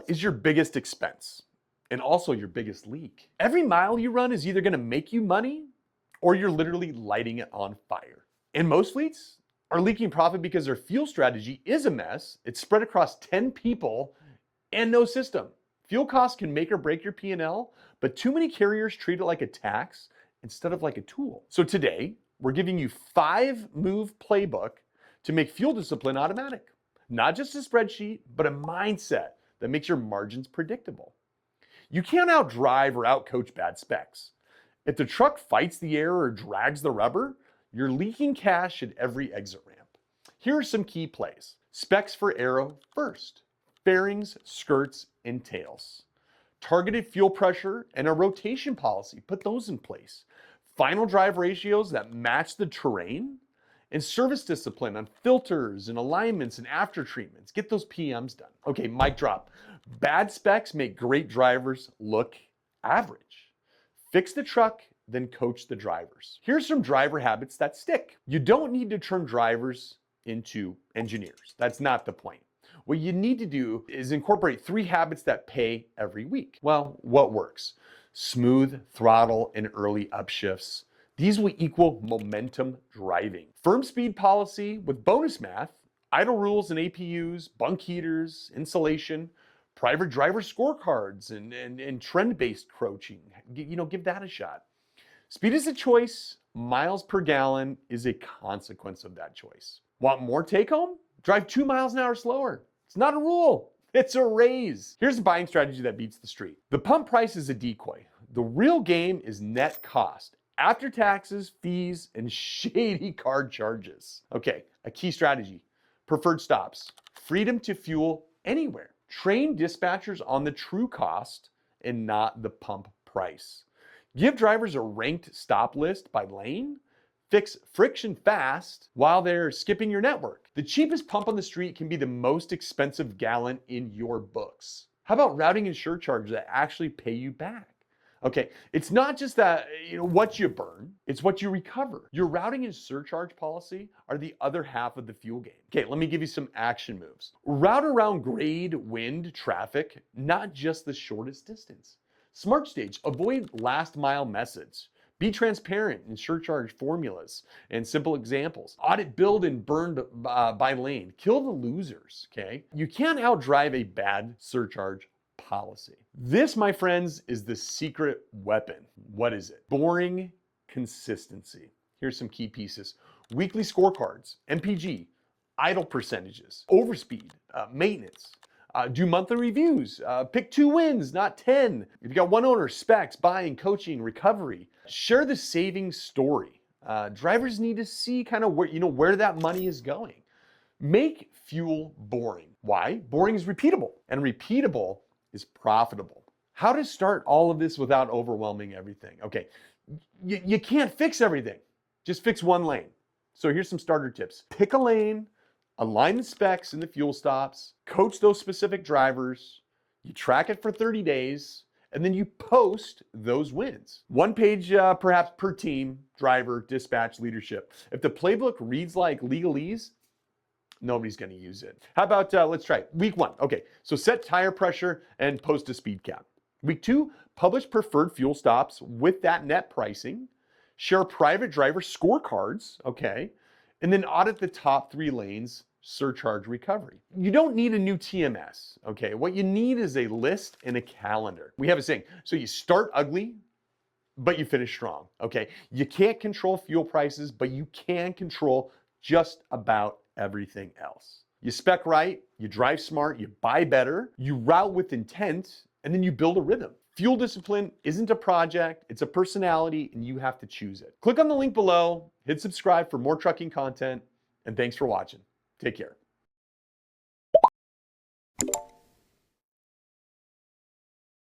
Fuel is your biggest expense and also your biggest leak. Every mile you run is either gonna make you money or you're literally lighting it on fire. And most fleets are leaking profit because their fuel strategy is a mess. It's spread across 10 people and no system. Fuel costs can make or break your P&L, but too many carriers treat it like a tax instead of like a tool. So today, we're giving you 5-move playbook to make fuel discipline automatic. Not just a spreadsheet, but a mindset that makes your margins predictable. You can't outdrive or outcoach bad specs. If the truck fights the air or drags the rubber, you're leaking cash at every exit ramp. Here are some key plays. Specs for Aero first. Fairings, skirts, and tails. Targeted fuel pressure and a rotation policy, put those in place. Final drive ratios that match the terrain, and service discipline on filters and alignments and after treatments. Get those PMs done. Okay, mic drop. Bad specs make great drivers look average. Fix the truck, then coach the drivers. Here's some driver habits that stick. You don't need to turn drivers into engineers. That's not the point. What you need to do is incorporate 3 habits that pay every week. Well, what works? Smooth throttle and early upshifts. These will equal momentum driving. Firm speed policy with bonus math, idle rules and APUs, bunk heaters, insulation, private driver scorecards, and trend-based coaching. Give that a shot. Speed is a choice. Miles per gallon is a consequence of that choice. Want more take home? Drive 2 miles an hour slower. It's not a rule. It's a raise. Here's a buying strategy that beats the street. The pump price is a decoy. The real game is net cost, after taxes, fees, and shady card charges. Okay, a key strategy. Preferred stops. Freedom to fuel anywhere. Train dispatchers on the true cost and not the pump price. Give drivers a ranked stop list by lane. Fix friction fast while they're skipping your network. The cheapest pump on the street can be the most expensive gallon in your books. How about routing and surcharge that actually pay you back? Okay, it's not just that what you burn, it's what you recover. Your routing and surcharge policy are the other half of the fuel game. Okay, let me give you some action moves. Route around grade, wind, traffic, not just the shortest distance. Smart stage, avoid last mile message. Be transparent in surcharge formulas and simple examples. Audit build and burn by lane. Kill the losers, okay? You can't outdrive a bad surcharge policy. This, my friends, is the secret weapon. What is it? Boring consistency. Here's some key pieces. Weekly scorecards, MPG, idle percentages, overspeed, maintenance. Do monthly reviews. Pick 2 wins, not 10. If you got one owner, specs, buying, coaching, recovery. Share the savings story. Drivers need to see kind of where that money is going. Make fuel boring. Why? Boring is repeatable, and repeatable is profitable. How to start all of this without overwhelming everything? Okay, you can't fix everything. Just fix one lane. So here's some starter tips. Pick a lane. Align the specs and the fuel stops, coach those specific drivers, you track it for 30 days, and then you post those wins. 1 page perhaps per team, driver, dispatch, leadership. If the playbook reads like legalese, nobody's gonna use it. How about, let's try it. Week 1, okay, so set tire pressure and post a speed cap. Week 2, publish preferred fuel stops with that net pricing, share private driver scorecards, okay, and then audit the top 3 lanes, surcharge recovery. You don't need a new TMS, okay? What you need is a list and a calendar. We have a saying, so you start ugly, but you finish strong, okay? You can't control fuel prices, but you can control just about everything else. You spec right, you drive smart, you buy better, you route with intent, and then you build a rhythm. Fuel discipline isn't a project, it's a personality, and you have to choose it. Click on the link below, hit subscribe for more trucking content, and thanks for watching. Take care.